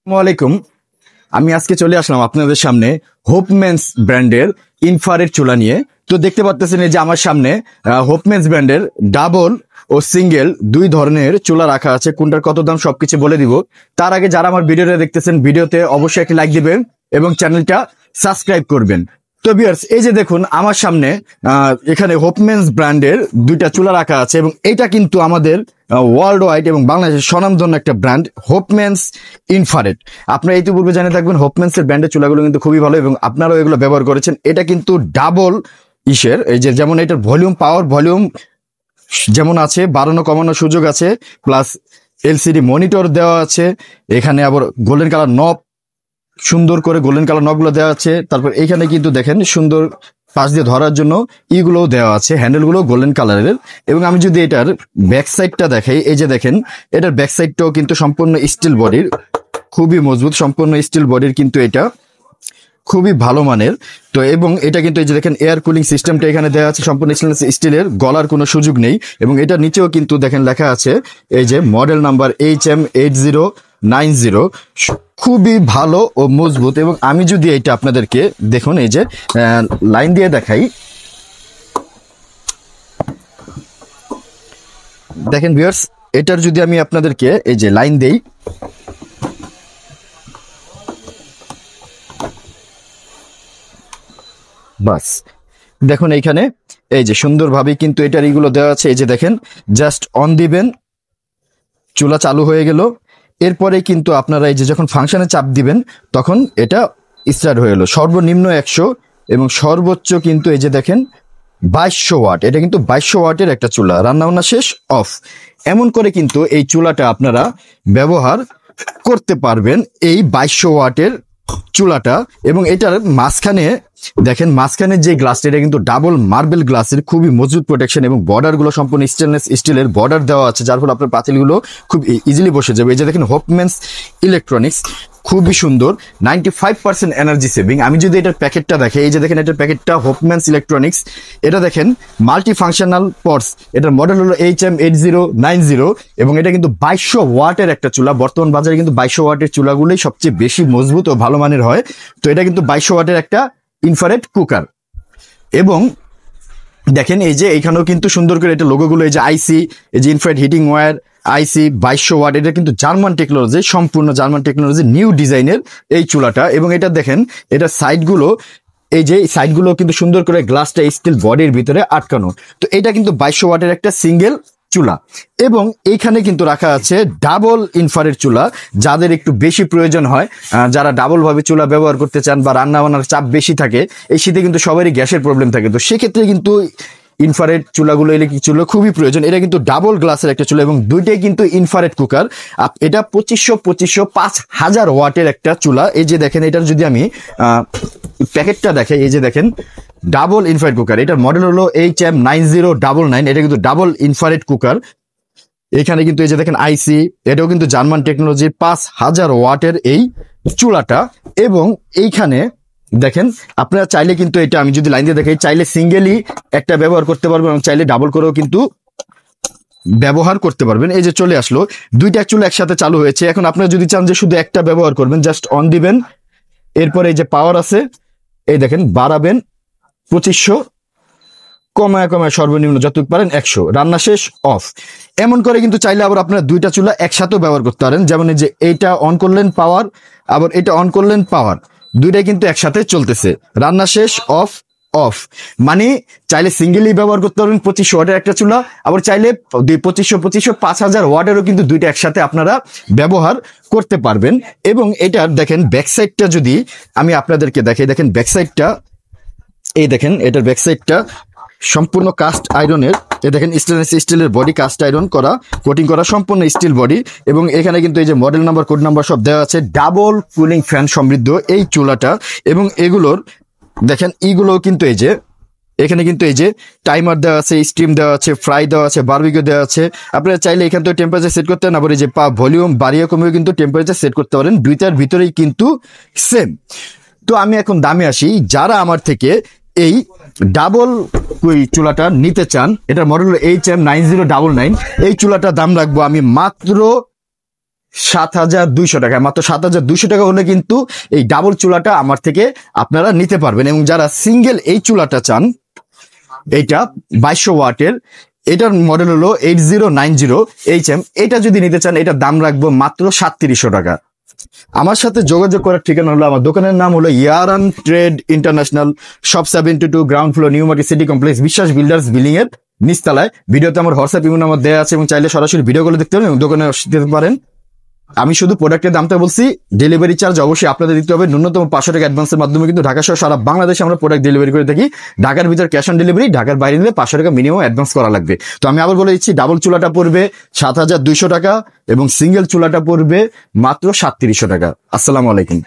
আসসালামাইকুম। আমি আজকে চলে আসলাম আপনাদের সামনে হোপমেন্স ব্র্যান্ডের ইনফ্রারেড চুলা নিয়ে। তো দেখতে পাচ্ছেন এই যে আমার সামনে হোপমেন্স ব্র্যান্ডের ডাবল ও সিঙ্গেল দুই ধরনের চুলা রাখা আছে। কোনটার কত দাম সবকিছু বলে দিব। তার আগে যারা আমার ভিডিওটা দেখতেছেন, ভিডিওতে অবশ্যই একটি লাইক দিবেন এবং চ্যানেলটা সাবস্ক্রাইব করবেন। তো ভিউয়ার্স, এই যে দেখুন আমার সামনে এখানে হোপমেন্স ব্র্যান্ডের দুইটা চুলা রাখা আছে এবং এটা কিন্তু আমাদের ওয়ার্ল্ড ওয়াইড এবং বাংলাদেশের স্বনামধন্য একটা ব্র্যান্ড হোপমেন্স ইনফ্রারেড। আপনারা ইতিপূর্বে জেনে থাকবেন হোপমেন্সের ব্র্যান্ডের চুলাগুলো কিন্তু খুবই ভালো এবং আপনারাও এগুলো ব্যবহার করেছেন। এটা কিন্তু ডাবল ইসের, এই যে যেমন এটার ভলিউম যেমন আছে, বাড়ানো কমানোর সুযোগ আছে, প্লাস এলসিডি মনিটর দেওয়া আছে। এখানে আবার গোল্ডেন কালার নব, সুন্দর করে গোল্ডেন কালার নবগুলো দেওয়া আছে। তারপর এইখানে কিন্তু দেখেন সুন্দর পাশ দিয়ে ধরার জন্য ইগুলোও দেওয়া আছে, হ্যান্ডেলগুলো গোল্ডেন কালারের। এবং আমি যদি এটার ব্যাক সাইডটা দেখাই, এই যে দেখেন এটার ব্যাক সাইডটাও কিন্তু সম্পূর্ণ স্টিল বডির, খুবই মজবুত সম্পূর্ণ স্টিল বডির, কিন্তু এটা খুবই ভালো মানের। তো এবং এটা কিন্তু এই যে দেখেন এয়ার কুলিং সিস্টেমটা এখানে দেওয়া আছে, সম্পূর্ণ স্টিলের, গলার কোনো সুযোগ নেই। এবং এটা নিচেও কিন্তু দেখেন লেখা আছে এই যে মডেল নাম্বার HM8090। খুবই ভালো ও মজবুত। এবং আমি যদি এটা আপনাদেরকে দেখুন এই যে লাইন দিয়ে দেখাই, দেখেন ভিউয়ার্স, এটার যদি আমি আপনাদেরকে এই যে লাইন দেই, বাস দেখুন এইখানে এই যে সুন্দরভাবে কিন্তু এটার এইগুলো দেওয়া আছে। এই যে দেখেন জাস্ট অন দিবেন, চুলা চালু হয়ে গেল। এরপরে কিন্তু আপনারা এই যে যখন ফাংশনে চাপ দিবেন তখন এটা স্টার্ট হয়ে গেলো। সর্বনিম্ন 100 এবং সর্বোচ্চ কিন্তু এই যে দেখেন 2200 ওয়াট। এটা কিন্তু 2200 ওয়াটের একটা চুলা, রান্নাবান্না শেষ অফ। এমন করে কিন্তু এই চুলাটা আপনারা ব্যবহার করতে পারবেন, এই 2200 ওয়াটের চুলাটা। এবং এটার মাঝখানে দেখেন, মাঝখানে যে গ্লাসটা, এটা কিন্তু ডাবল মার্বেল গ্লাসের, খুবই মজবুত প্রোটেকশন এবং বর্ডারগুলো সম্পূর্ণ স্টেনলেস স্টিলের বর্ডার দেওয়া আছে, যার ফলে আপনার পাতিলগুলো খুব ইজিলি বসে যাবে। এই যে দেখেন হোপমেন্স ইলেকট্রনিক্স, খুবই সুন্দর, 95% এনার্জি সেভিং। আমি যদি এটার প্যাকেটটা দেখে, এই যে দেখেন এটার প্যাকেটটা হোপমেন্স ইলেকট্রনিক্স, এটা দেখেন মাল্টি ফাংশনাল পটস। এটার মডেল হলো HM8090 এবং এটা কিন্তু 2200 ওয়াটের একটা চুলা। বর্তমান বাজারে কিন্তু 2200 ওয়াটের চুলাগুলোই সবচেয়ে বেশি মজবুত ও ভালো মানের হয়। তো এটা কিন্তু 2200 ওয়াটের একটা ইনফ্রারেড কুকার। এবং দেখেন এই যে এইখানেও কিন্তু সুন্দর করে এটা লোগোগুলো, এই যে আইসি, এই যে ইনফ্রারেড হিটিং ওয়্যার আইসি 2200 ওয়াট। এটা কিন্তু জার্মান টেকনোলজি, সম্পূর্ণ জার্মান টেকনোলজি, নিউ ডিজাইনের এই চুলাটা। এবং এটা দেখেন এটা সাইডগুলো, এই যে সাইডগুলো কিন্তু সুন্দর করে গ্লাসটা স্টিল বডির ভিতরে আটকানো। তো এটা কিন্তু 2200 ওয়াটের একটা সিঙ্গেল চুলা। এবং এইখানে কিন্তু রাখা আছে ডাবল ইনফ্রারেড চুলা, যাদের একটু বেশি প্রয়োজন হয়, যারা ডাবল ভাবে চুলা ব্যবহার করতে চান বা রান্না বান্নার চাপ বেশি থাকে, এই শীতে কিন্তু সবারই গ্যাসের প্রবলেম থাকে। তো সেক্ষেত্রে কিন্তু ইনফ্রারেড চুলাগুলো, ইলেকট্রিক চুলা খুবই প্রয়োজন। এটা কিন্তু ডাবল গ্লাসের একটা চুলা এবং দুইটাই কিন্তু ইনফ্রারেড কুকার। এটা 2500 5000 ওয়াটের একটা চুলা। এই যে দেখেন এটার যদি আমি প্যাকেটটা দেখে, এই যে দেখেন ডাবল ইনফ্রারেড কুকার, এটার মডেল হলো HM9099। এটা কিন্তু ডাবল ইনফ্রারেড কুকার। এখানে কিন্তু এই যে দেখেন আইসি, এটাও কিন্তু জার্মান টেকনোলজির 5000 ওয়াটের এই চুলাটা। এবং এইখানে দেখেন আপনারা চাইলে কিন্তু এটা, আমি যদি লাইন দিয়ে দেখাই, চাইলে সিঙ্গেলই একটা ব্যবহার করতে পারবেন এবং চাইলে ডাবল করেও কিন্তু ব্যবহার করতে পারবেন। এই যে চলে আসলো, দুইটা চুলা একসাথে চালু হয়েছে। এখন আপনারা যদি চান যে শুধু একটা ব্যবহার করবেন, জাস্ট অন দিবেন, এরপরে এই যে পাওয়ার আছে, এই দেখেন বাড়াবেন 2500, কমায় সর্বনিম্ন যতটুকু পারেন 100, রান্না শেষ অফ। এমন করে কিন্তু চাইলে আবার আপনারা দুইটা চুলা একসাথেও ব্যবহার করতে পারেন। যেমন এই যে এইটা অন করলেন পাওয়ার, আবার এটা অন করলেন পাওয়ার, দুইটাই কিন্তু একসাথে চলতেছে, রান্না শেষ অফ অফ। মানে চাইলে সিঙ্গেলি ব্যবহার করতে পারবেন 2500 ওয়াটের একটা চুলা, আবার চাইলে 2500 5000 ওয়াটেরও কিন্তু দুইটা একসাথে আপনারা ব্যবহার করতে পারবেন। এবং এটার দেখেন ব্যাক সাইডটা যদি আমি আপনাদেরকে দেখাই, দেখেন ব্যাক সাইডটা, এই দেখেন এটার ব্যাক সাইডটা সম্পূর্ণ কাস্ট আয়রনের। এই দেখেন স্টেনলেস স্টিলের বডি, কাস্ট আয়রন করা, কোটিং করা, সম্পূর্ণ স্টিল বডি। এবং এখানে কিন্তু এই যে মডেল নাম্বার, কোড নাম্বার সব দেওয়া আছে। ডাবল কুলিং ফ্যান সমৃদ্ধ এই চুলাটা। এবং এগুলোর দেখেন এইগুলো কিন্তু এই যে এখানে কিন্তু এই যে টাইমার দেওয়া আছে, স্টিম দেওয়া আছে, ফ্রাই দেওয়া আছে, বারবিকিউ দেওয়া আছে। আপনারা চাইলে এখান থেকে টেম্পারেচার সেট করতে পারেন, আবার এই যে ভলিউম বাড়িয়ে কমিয়েও কিন্তু টেম্পারেচার সেট করতে পারেন। দুইটার ভিতরেই কিন্তু সেম। তো আমি এখন দামে আসি। যারা আমার থেকে এই ডাবল চুলাটা নিতে চান, এটার মডেল হলো HM9099, এই চুলাটার দাম রাখবো আমি মাত্র 7,200 টাকা, মাত্র 7,200 টাকা হলে কিন্তু এই ডাবল চুলাটা আমার থেকে আপনারা নিতে পারবেন। এবং যারা সিঙ্গেল এই চুলাটা চান, এইটা 2200 ওয়াটের, এটার মডেল হলো 8090HM, এটা যদি নিতে চান এটার দাম রাখবো মাত্র 3700 টাকা। আমার সাথে যোগাযোগ করার ঠিকানা হলো, আমার দোকানের নাম হলো ইয়ারান trade international, shop 72, ground floor, new market city complex, Biswas builders building এর নিচতলায়। ভিডিওতে আমার হোয়াটসঅ্যাপ ইমেল নাম্বার দেওয়া আছে, এবং চাইলে সরাসরি ভিডিওগুলো দেখতে পারেন এবং দোকানে যেতে পারেন। আমি শুধু প্রোডাক্টের দামটা বলছি, ডেলিভারি চার্জ অবশ্যই আপনাদের দিতে হবে। ন্যূনতম 500 টাকা অ্যাডভান্সের মাধ্যমে কিন্তু ঢাকা সহ সারা বাংলাদেশে আমরা প্রোডাক্ট ডেলিভারি করে থাকি। ঢাকার ভিতর ক্যাশ অন ডেলিভারি, ঢাকার বাইরে নিলে 500 টাকা মিনিমাম অ্যাডভান্স করা লাগবে। তো আমি আবার বলে দিচ্ছি, ডাবল চুলাটা পড়বে 7,200 টাকা এবং সিঙ্গেল চুলাটা পড়বে মাত্র 3700 টাকা। আসসালামু আলাইকুম।